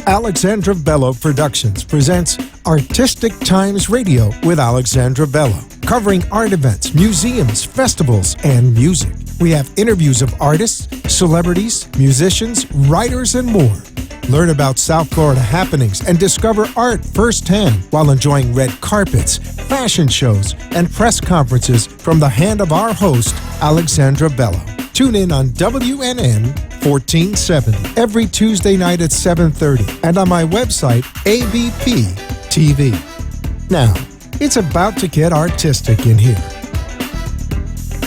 Alexandra Bello Productions presents Artistic Times Radio with Alexandra Bello, covering art events, museums, festivals, and music. We have interviews of artists, celebrities, musicians, writers, and more. Learn about South Florida happenings and discover art firsthand while enjoying red carpets, fashion shows, and press conferences from the hand of our host, Alexandra Bello. Tune in on WNN 1470 every Tuesday night at 7:30 and on my website, ABP TV. Now, it's about to get artistic in here.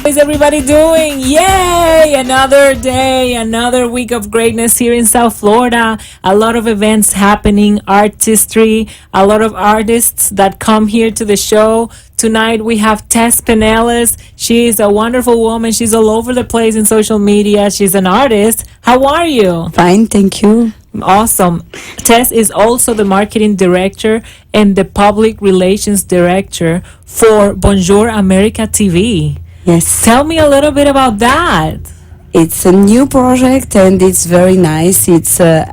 How's everybody doing? Yay! Another day, another week of greatness here in South Florida. A lot of events happening, artistry, a lot of artists that come here to the show. Tonight we have Tess Pinellas. She is a wonderful woman. She's all over the place in social media. She's an artist. How are you? Fine, thank you. Awesome. Tess is also the marketing director and the public relations director for Bonjour America TV. Yes. Tell me a little bit about that. It's a new project and it's very nice. It's a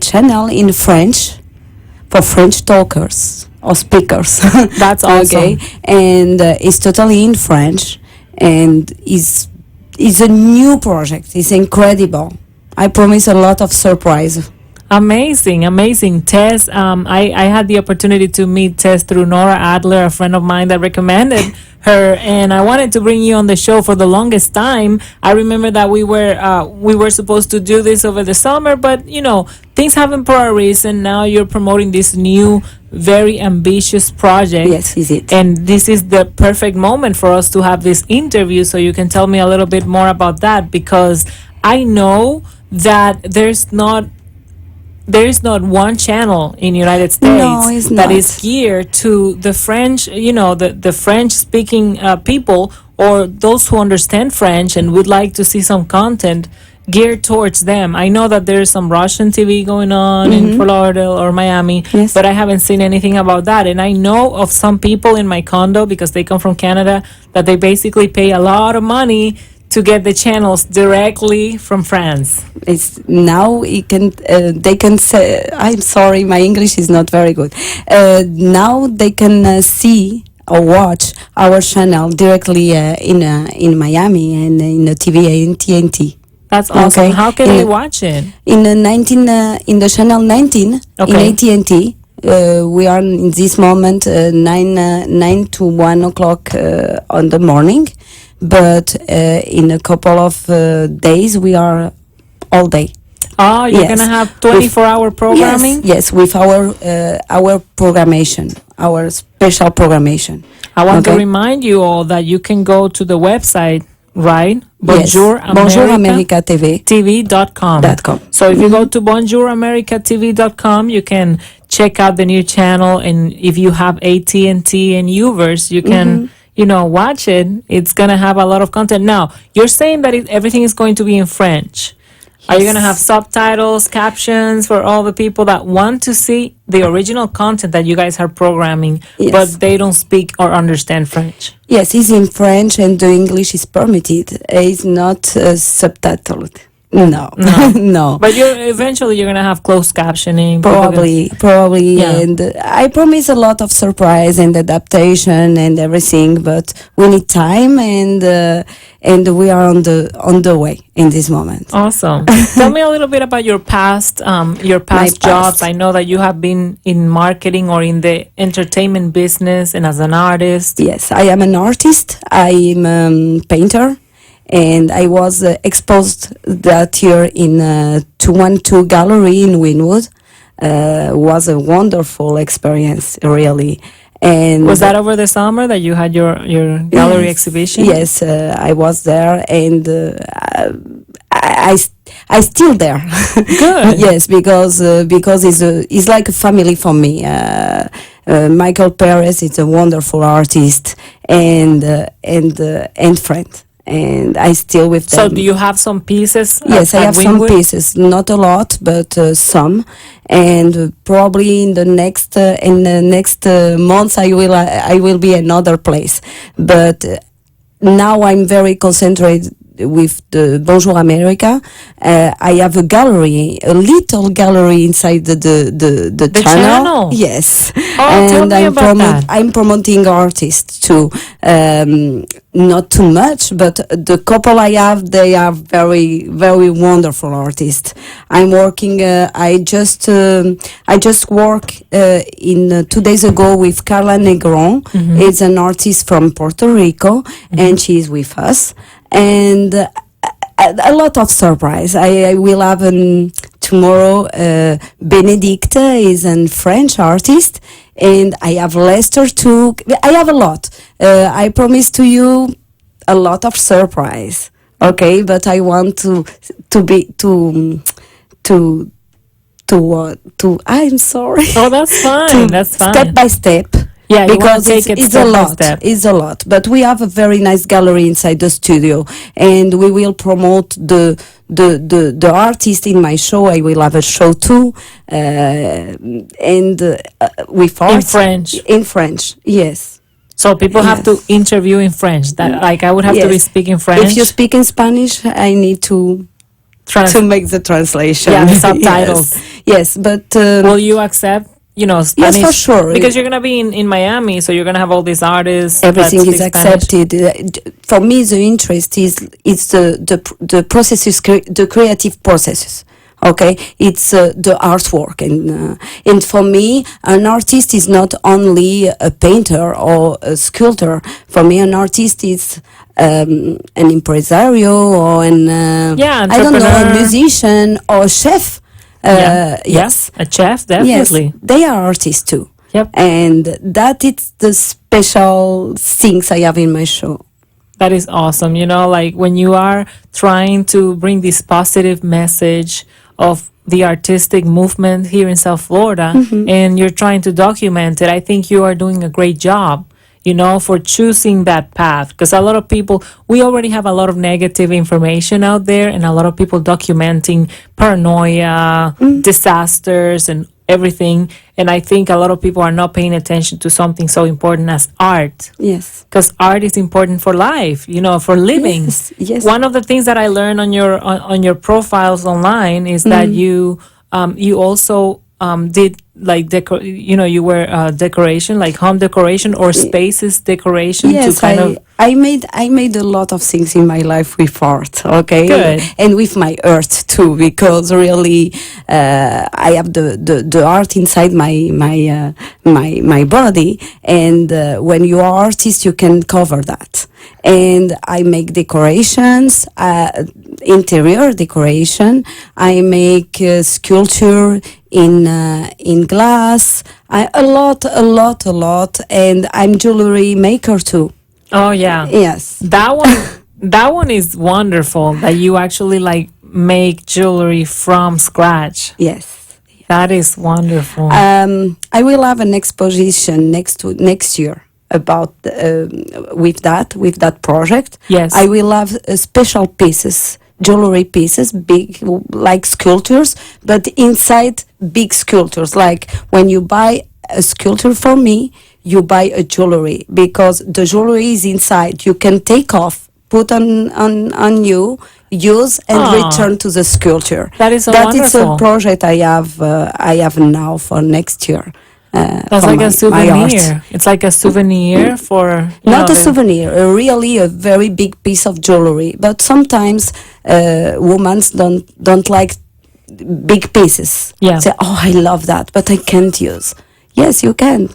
channel in French for French talkers or speakers. That's awesome. Okay. And it's totally in French and it's a new project. It's incredible. I promise a lot of surprise. Amazing, amazing. Tess, I had the opportunity to meet Tess through Nora Adler, a friend of mine that recommended her, and I wanted to bring you on the show for the longest time. I remember that we were supposed to do this over the summer, but you know, things happen for a reason. Now you're promoting this new, very ambitious project. Yes, is it? And this is the perfect moment for us to have this interview, so you can tell me a little bit more about that, because I know that there is not one channel in the United States that is geared to the French, you know, the French-speaking people or those who understand French and would like to see some content geared towards them. I know that there's some Russian TV going on in Fort Lauderdale or Miami, but I haven't seen anything about that. And I know of some people in my condo, because they come from Canada, that they basically pay a lot of money to get the channels directly from France. It's now they can say, I'm sorry, my English is not very good. Now they can see or watch our channel directly in Miami and in the TV in TNT. That's awesome. Okay. How can they watch it? In the channel 19 in AT&T. We are in this moment 9 to 1 o'clock on the morning. But in a couple of days, we are all day. Oh, you're going to have 24-hour programming? Yes, with our programmation, our special programmation. I want to remind you all that you can go to the website, right? Bonjour America TV. TV.com. So if you go to bonjouramericatv.com, you can check out the new channel. And if you have AT&T and Uverse, you can... you know, watch it. It's going to have a lot of content. Now, you're saying that everything is going to be in French. Yes. Are you going to have subtitles, captions for all the people that want to see the original content that you guys are programming, but they don't speak or understand French? Yes, it's in French and the English is permitted. It's not subtitled. No. No. But eventually you're going to have closed captioning. Probably. Yeah. And I promise a lot of surprise and adaptation and everything, but we need time and we are on the way in this moment. Awesome. Tell me a little bit about your past jobs. I know that you have been in marketing or in the entertainment business and as an artist. Yes, I am an artist. I am a painter. And I was exposed that year in 212 Gallery in Wynwood. Was a wonderful experience, really. And was that over the summer that you had your gallery exhibition? Yes, I was there, and I still there. Good. Yes, because it's like a family for me. Michael Perez is a wonderful artist and friend. And I still with them. So do you have some pieces? Yes, I have some pieces, not a lot, but some. And probably in the next months I will be another place. But now I'm very concentrated with the Bonjour America. I have a gallery, a little gallery inside the channel. Yes, Oh, tell me about that. I'm promoting artists too. Not too much, but the couple I have, they are very, very wonderful artists. I'm working. I just work in 2 days ago with Carla Negron. It's an artist from Puerto Rico, and she's with us. And a lot of surprise. I will have tomorrow. Benedicte is a French artist, and I have Lester too. I have a lot. I promise to you a lot of surprise. Okay, but I want to I'm sorry. Oh, that's fine. That's fine. Step by step. Yeah, you wanna because take it it's step a by lot. step. It's a lot. But we have a very nice gallery inside the studio, and we will promote the artist in my show. I will have a show too, and with art In French. In French, yes. So people have to Yes. interview in French. That like I would have to be Yes. speaking French. If you speak in Spanish, I need to make the translation. Yeah, the subtitles. Yes, but Will you accept, Spanish? yes, for sure. Because you're gonna be in Miami, so you're gonna have all these artists. that Everything is speak Spanish. accepted. For me, the interest is the processes, the creative processes. Okay, it's the artwork, and for me, an artist is not only a painter or a sculptor. For me, an artist is an impresario or Yeah, I don't know, a entrepreneur. musician or chef. Yeah. Yes. A chef, definitely. Yes, they are artists too. Yep. And that is the special things I have in my show. That is awesome. Like when you are trying to bring this positive message of the artistic movement here in South Florida and you're trying to document it, I think you are doing a great job, for choosing that path. Because a lot of people, we already have a lot of negative information out there and a lot of people documenting paranoia, disasters, and everything. And I think a lot of people are not paying attention to something so important as art. Yes. Because art is important for life, for living. Yes, yes. One of the things that I learned on your profiles online is that you also did like you were decoration, like home decoration or spaces decoration Yes, to kind of. I made a lot of things in my life with art, okay, Good. and with my earth too, because really I have the art inside my body, and when you are artist, you can cover that. And I make decorations, interior decoration. I make sculpture in glass. A lot, and I'm jewelry maker too. Oh yeah. Yes. That one is wonderful. That you actually like make jewelry from scratch. Yes. That is wonderful. I will have an exposition next year about with that project. Yes. I will have special pieces, jewelry pieces, big like sculptures, but inside big sculptures. Like when you buy a sculpture from me, you buy a jewelry, because the jewelry is inside. You can take off, put on you, use and return to the sculpture. That is so That is wonderful. a project I have now for next year. That's for like my a souvenir. art. It's like a souvenir for Not a souvenir, really a very big piece of jewelry. But sometimes women don't like big pieces. Yeah. Say, oh, I love that, but I can't use. Yes, you can.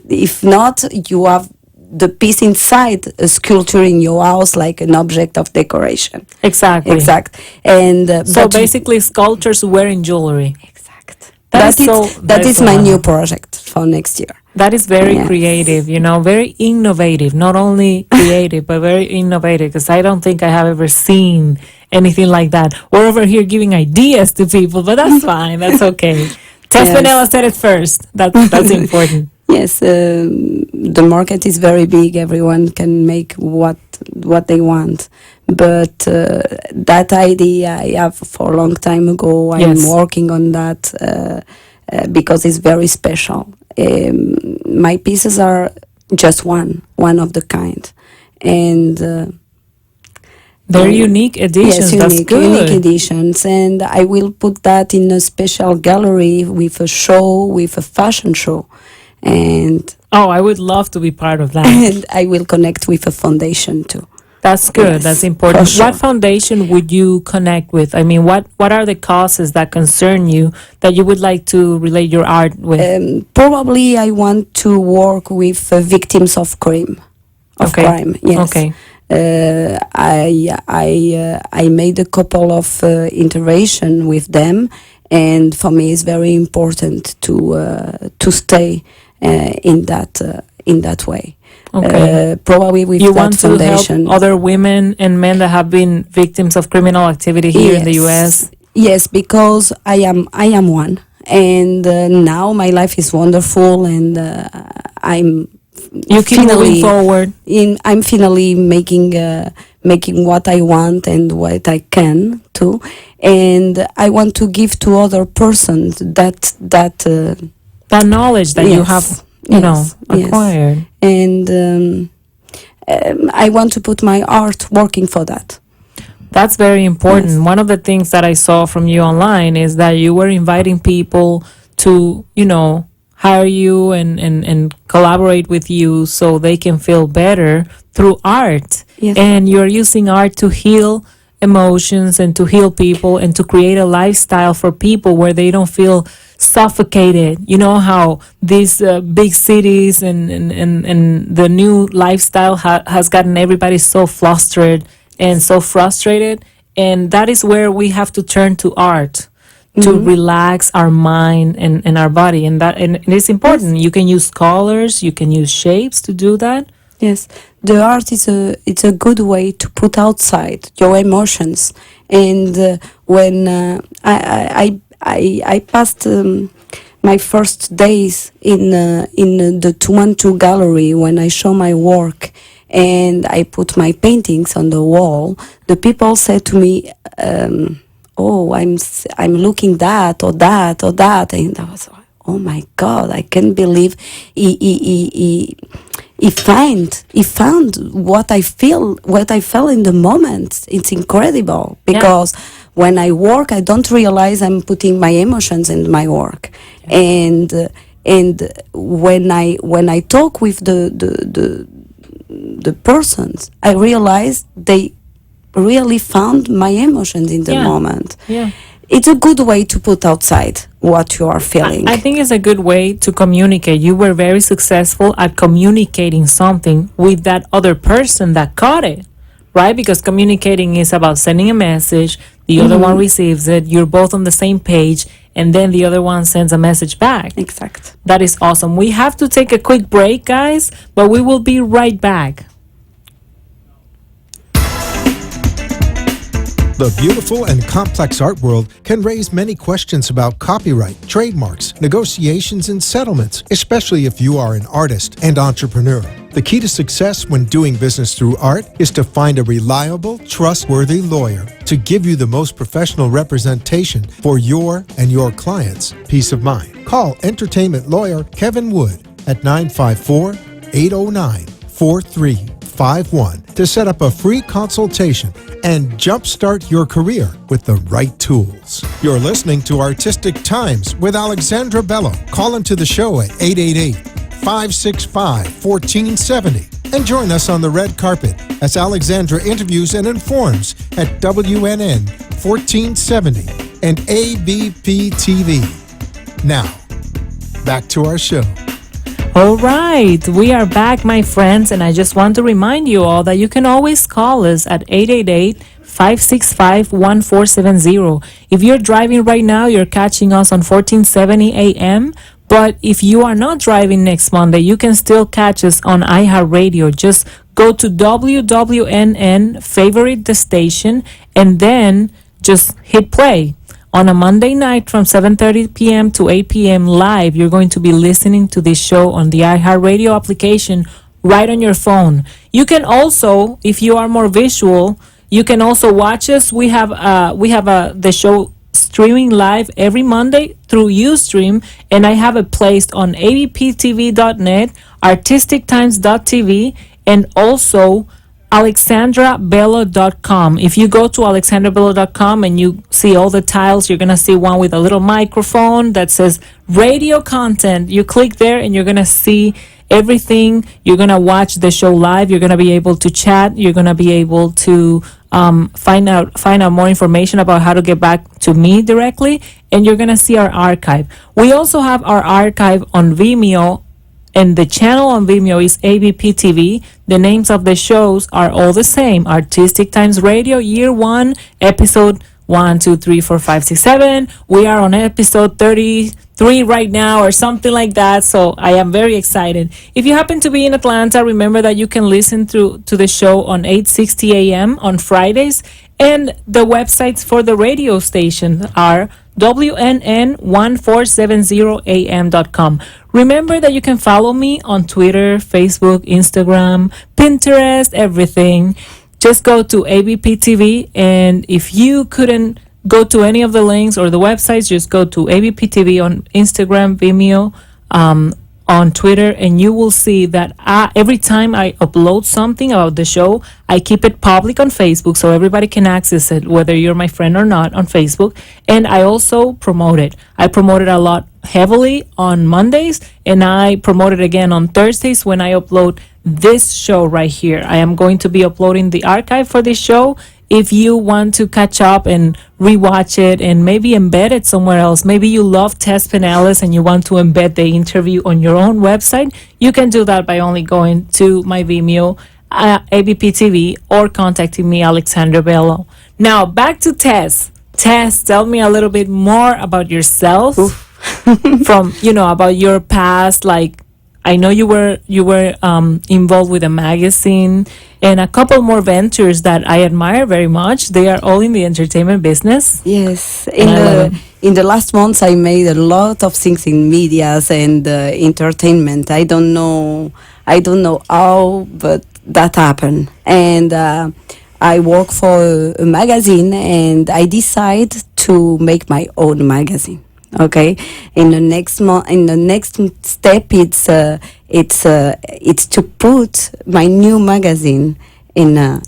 If not, you have the piece inside a sculpture in your house, like an object of decoration. Exactly. Exact. And So but- basically, sculptures wearing jewelry. exact. That That is is so- that that is is so my new wonderful. project for next year. That is very Yes. creative, very innovative. Not only creative, but very innovative. Because I don't think I have ever seen anything like that. We're over here giving ideas to people, but that's fine. That's okay. Tespanella said it first. That's important. Yes, the market is very big. Everyone can make what they want, but that idea I have for a long time ago. I'm Yes. working on that because it's very special. My pieces are just one of the kind, and They're unique editions. Yes, That's unique, good. unique editions, and I will put that in a special gallery with a show, with a fashion show, and Oh, I would love to be part of that. and I will connect with a foundation too. That's good. Yes, That's important. for sure. What foundation would you connect with? I mean, what are the causes that concern you that you would like to relate your art with? Probably I want to work with victims of crime. Okay. Crime, yes. Okay. I made a couple of interaction with them, and for me it's very important to stay in that way. Okay. Probably with You that want to foundation. help other women and men that have been victims of criminal activity here in the U.S. Yes, because I am one, and now my life is wonderful, and I'm You keep moving forward. I'm finally making what I want and what I can too, and I want to give to other persons that That knowledge that you Yes, have, you know, yes, yes. acquired. and I want to put my art working for that. That's very important. Yes. One of the things that I saw from you online is that you were inviting people to, you know, hire you and collaborate with you so they can feel better through art. Yes. And you're using art to heal emotions and to heal people and to create a lifestyle for people where they don't feel suffocated. You know how these big cities and the new lifestyle has gotten everybody so flustered and so frustrated, and that is where we have to turn to art to relax our mind and our body, and it's important. You can use colors, you can use shapes to do that. Yes, the art it's a good way to put outside your emotions. And when I passed my first days in the 212 gallery, when I show my work and I put my paintings on the wall, the people said to me, "Oh, I'm looking that or that or that," and I was like, "Oh my God, I can't believe he found what I felt in the moment. It's incredible because when I work, I don't realize I'm putting my emotions in my work, and when I talk with the persons, I realize they really found my emotions in the moment. Yeah. It's a good way to put outside what you are feeling. I think it's a good way to communicate. You were very successful at communicating something with that other person that caught it, right? Because communicating is about sending a message, the other one receives it, you're both on the same page, and then the other one sends a message back. Exact. That is awesome. We have to take a quick break, guys, but we will be right back. The beautiful and complex art world can raise many questions about copyright, trademarks, negotiations, and settlements, especially if you are an artist and entrepreneur. The key to success when doing business through art is to find a reliable, trustworthy lawyer to give you the most professional representation for your and your clients' peace of mind. Call entertainment lawyer Kevin Wood at 954-809-4351 to set up a free consultation and jumpstart your career with the right tools. You're listening to Artistic Times with Alexandra Bello. Call into the show at 888-565-1470 and join us on the red carpet as Alexandra interviews and informs at WNN 1470 and ABP TV. Now, back to our show. All right, we are back, my friends, and I just want to remind you all that you can always call us at 888-565-1470. If you're driving right now, you're catching us on 1470 AM. But if you are not driving next Monday, you can still catch us on iHeartRadio. Just go to WWNN, favorite the station, and then just hit play. On a Monday night from 7:30 p.m. to 8 p.m. live, you're going to be listening to this show on the iHeartRadio application right on your phone. You can also, if you are more visual, you can also watch us. We have the show streaming live every Monday through Ustream, and I have it placed on abptv.net, artistictimes.tv, and also alexandrabello.com. If you go to alexandrabello.com and you see all the tiles, you're going to see one with a little microphone that says radio content. You click there and you're going to see everything. You're going to watch the show live. You're going to be able to chat. You're going to be able to find out more information about how to get back to me directly. And you're going to see our archive. We also have our archive on Vimeo. And the channel on Vimeo is ABP TV. The names of the shows are all the same. Artistic Times Radio, Year 1, Episode 1, 2, 3, 4, 5, 6, 7. We are on episode 33 right now or something like that. So I am very excited. If you happen to be in Atlanta, remember that you can listen to the show on 8:60 a.m. on Fridays. And the websites for the radio station are WNN1470am.com. Remember that you can follow me on Twitter, Facebook, Instagram, Pinterest, everything. Just go to ABP TV, and if you couldn't go to any of the links or the websites, just go to ABP TV on Instagram, Vimeo, on Twitter, and you will see that every time I upload something about the show, I keep it public on Facebook so everybody can access it, whether you're my friend or not, on Facebook. And I also promote it. I promote it a lot heavily on Mondays, and I promote it again on Thursdays when I upload this show right here. I am going to be uploading the archive for this show. If you want to catch up and rewatch it and maybe embed it somewhere else, maybe you love Tess Penales and you want to embed the interview on your own website, you can do that by only going to my Vimeo, ABP TV, or contacting me, Alexandra Bello. Now, back to Tess. Tess, tell me a little bit more about yourself, from, about your past, like, I know you were involved with a magazine and a couple more ventures that I admire very much. They are all in the entertainment business. Yes, in the last months I made a lot of things in medias and entertainment. I don't know how, but that happened. And I work for a magazine, and I decide to make my own magazine. Okay, in the next step, it's to put my new magazine in the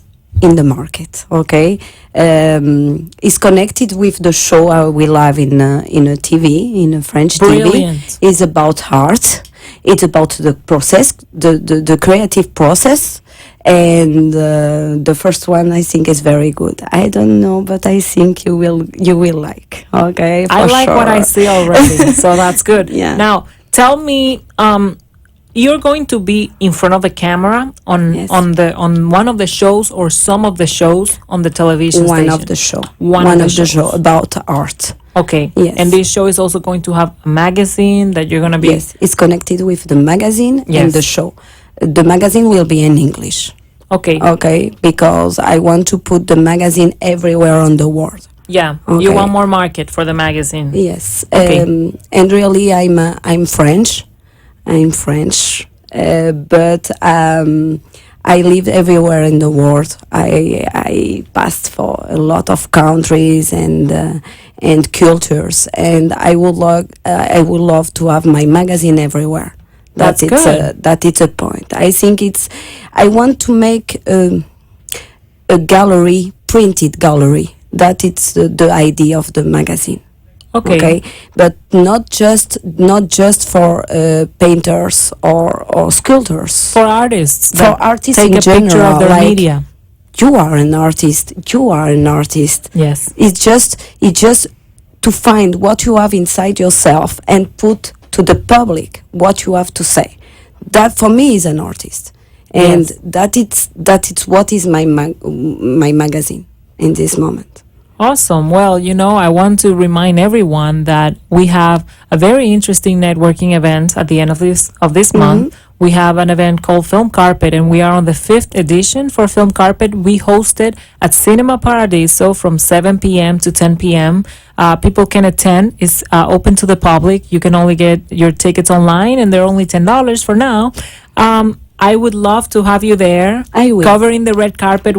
market. Okay, it's connected with the show I will have in a TV, in a French Brilliant. TV. It's about art. It's about the process, the creative process. And the first one I think is very good. I don't know, but I think you will like. Okay, I like sure. what I see already, so that's good. Yeah. Now, tell me, you're going to be in front of the camera on Yes. on one of the shows or some of the shows on the television One station. of the show. One of the show shows. about art. Okay. Yes. And this show is also going to have a magazine that you're going to be. Yes, it's connected with the magazine Yes. and the show. The magazine will be in English. Okay. Okay, because I want to put the magazine everywhere on the world. Yeah. Okay. You want more market for the magazine. Yes. Okay. And really, I'm French. But I lived everywhere in the world. I passed for a lot of countries and cultures, and I would love to have my magazine everywhere. That's good. That it's a point. I think I want to make a gallery, printed gallery. That it's the idea of the magazine. Okay. But not just for painters or sculptors. For artists. For that artists take in a picture general, of their like, media. You are an artist. Yes. It's just to find what you have inside yourself and put to the public what you have to say. That for me is an artist, and Yes. that it's what is my magazine in this moment. Awesome. Well, I want to remind everyone that we have a very interesting networking event at the end of this month. We have an event called Film Carpet, and we are on the 5th edition for Film Carpet. We host it at Cinema Paradiso from 7 p.m. to 10 p.m. People can attend. It's open to the public. You can only get your tickets online, and they're only $10 for now. I would love to have you there. I will. Covering the red carpet.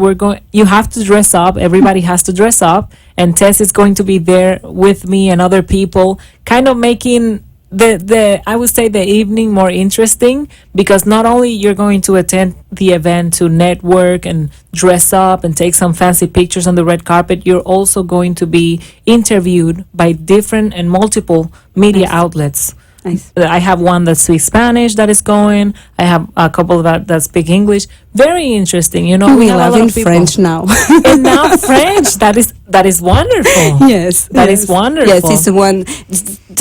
You have to dress up. Everybody has to dress up. And Tess is going to be there with me and other people, kind of making the I would say the evening more interesting, because not only you're going to attend the event to network and dress up and take some fancy pictures on the red carpet, you're also going to be interviewed by different and multiple media outlets. Nice. I have one that speaks Spanish that is going. I have a couple that speak English. Very interesting. You know, We have a love lot in of people. French now. And now French. That is wonderful. Yes, That is wonderful. Yes, it's one.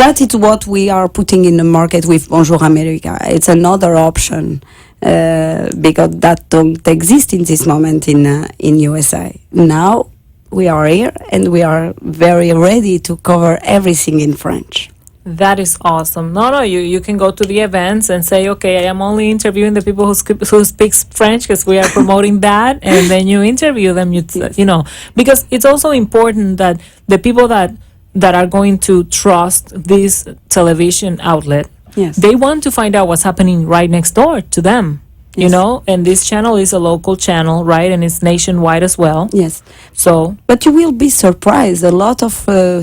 That is what we are putting in the market with Bonjour America. It's another option because that don't exist in this moment in USA. Now we are here and we are very ready to cover everything in French. That is awesome. No, you can go to the events and say, okay, I am only interviewing the people who speaks French, because we are promoting that, and then you interview them. You know, because it's also important that the people that are going to trust this television outlet, Yes. they want to find out what's happening right next door to them. You Yes. know, and this channel is a local channel, right? And it's nationwide as well. Yes. So But you will be surprised. A lot of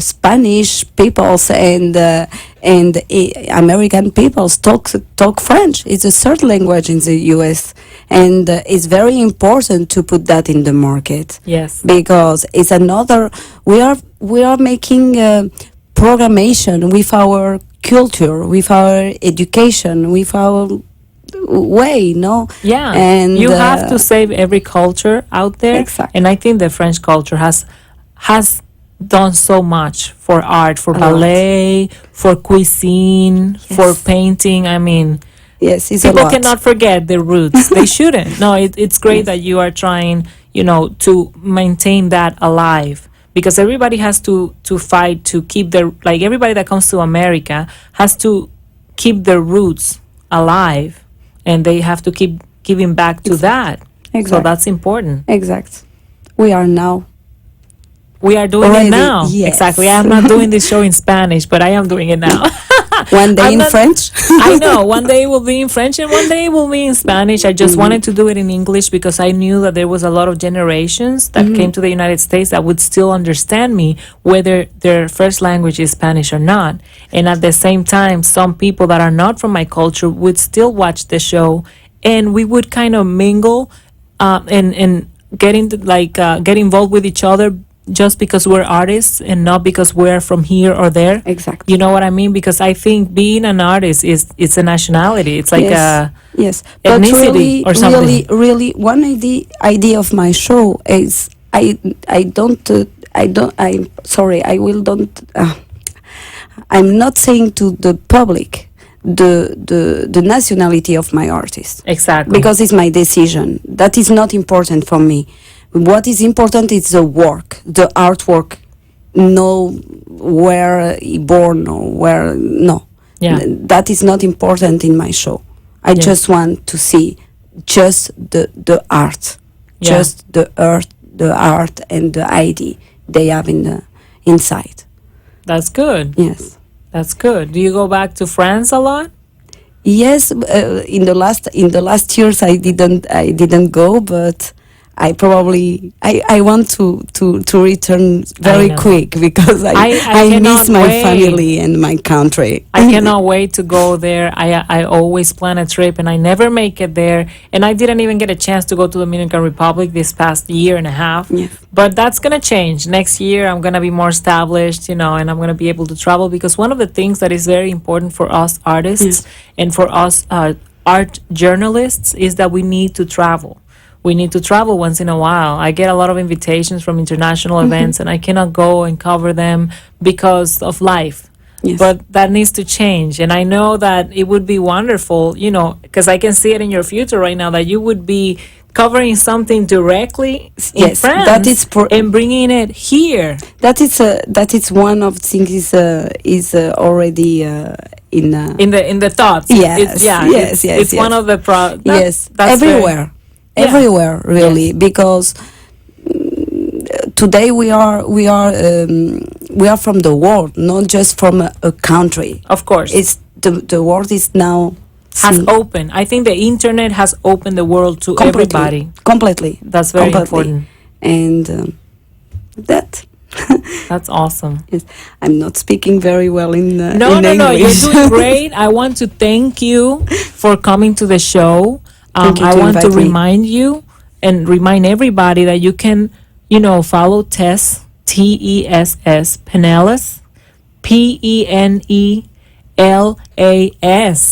Spanish peoples and American peoples talk French. It's a third language in the U.S. and it's very important to put that in the market yes, because it's another. We are making programmation with our culture, with our education, with our way, no? yeah. And you have to save every culture out there. Exactly. And I think the French culture has done so much for art, for A lot. ballet, for cuisine, for Yes. painting. I mean, Yes, it's a people lot. cannot forget their roots. They shouldn't. No, it's great that you are trying, you know, to maintain that alive, because everybody has to fight to keep their, like, everybody that comes to America has to keep their roots alive, and they have to keep giving back to that. So Exact. that's important. Exact. We are now. We are doing Already, it now. yes. Exactly. I'm not doing this show in Spanish, but I am doing it now. One day I'm in not- French. I know. One day it will be in French and one day it will be in Spanish. I just wanted to do it in English because I knew that there was a lot of generations that came to the United States that would still understand me, whether their first language is Spanish or not. And at the same time, some people that are not from my culture would still watch the show, and we would kind of mingle and get into get involved with each other just because we're artists and not because we're from here or there. Exactly. You know what I mean? Because I think being an artist it's a nationality. It's like yes. Yes. ethnicity But or something. really, one idea of my show is I'm not saying to the public the nationality of my artist. Exactly. Because it's my decision. That is not important for me. What is important is the work, the artwork. No, where he born or where no. Yeah. That is not important in my show. I Yeah. just want to see just the art, Yeah. just the art and the idea they have in the inside. That's good. Yes. That's good. Do you go back to France a lot? Yes, in the last years I didn't go, but I probably I want to return very know. quick because I I cannot miss my wait. family and my country. I cannot wait to go there. I always plan a trip and I never make it there. And I didn't even get a chance to go to Dominican Republic this past year and a half. Yes. But that's going to change. Next year, I'm going to be more established, you know, and I'm going to be able to travel, because one of the things that is very important for us artists and for us art journalists is that we need to travel. We need to travel once in a while. I get a lot of invitations from international events and I cannot go and cover them because of life. Yes. But that needs to change. And I know that it would be wonderful, you know, because I can see it in your future right now, that you would be covering something directly in Yes, France that is and bringing it here. That is one of things is already in In the thoughts. Yes, It's, yes, it's yes. one of the yes, that's very- everywhere. Yeah. Everywhere, really, Yes. because today we are from the world, not just from a country. Of course. It's the world is now has opened. I think the internet has opened the world to everybody. completely. That's very Completely. important. And that That's awesome. Yes, I'm not speaking very well in No, in no, no. You're English. doing great. I want to thank you for coming to the show. Thank you I to want to invite me. remind you and remind everybody that you can, follow Tess, Tess, Penelas, Penelas.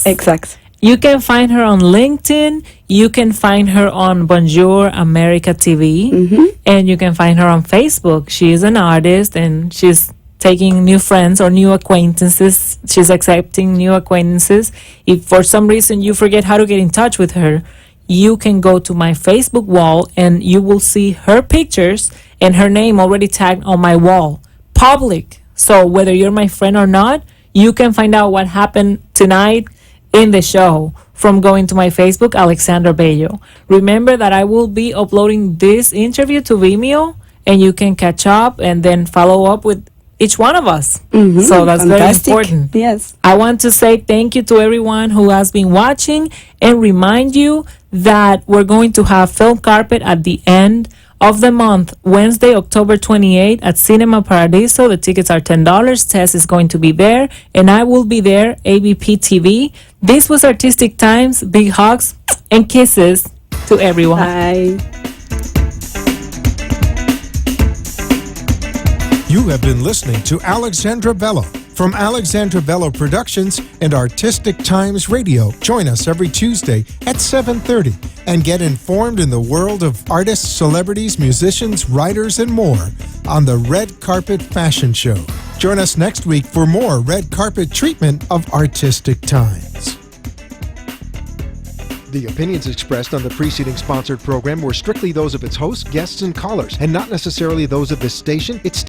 Exact. You can find her on LinkedIn. You can find her on Bonjour America TV. And you can find her on Facebook. She is an artist and she's taking new friends or new acquaintances. She's accepting new acquaintances. If for some reason you forget how to get in touch with her, you can go to my Facebook wall and you will see her pictures and her name already tagged on my wall. Public. So whether you're my friend or not, you can find out what happened tonight in the show from going to my Facebook, Alexandra Bello. Remember that I will be uploading this interview to Vimeo and you can catch up and then follow up with each one of us. So that's Fantastic. very important. Yes. I want to say thank you to everyone who has been watching and remind you that we're going to have Film Carpet at the end of the month, Wednesday, October 28th at Cinema Paradiso. The tickets are $10. Tess is going to be there and I will be there, ABP TV. This was Artistic Times. Big hugs and kisses to everyone. Bye. You have been listening to Alexandra Bello. From Alexandra Bello Productions and Artistic Times Radio, join us every Tuesday at 7:30 and get informed in the world of artists, celebrities, musicians, writers, and more on the Red Carpet Fashion Show. Join us next week for more red carpet treatment of Artistic Times. The opinions expressed on the preceding sponsored program were strictly those of its hosts, guests, and callers, and not necessarily those of this station, its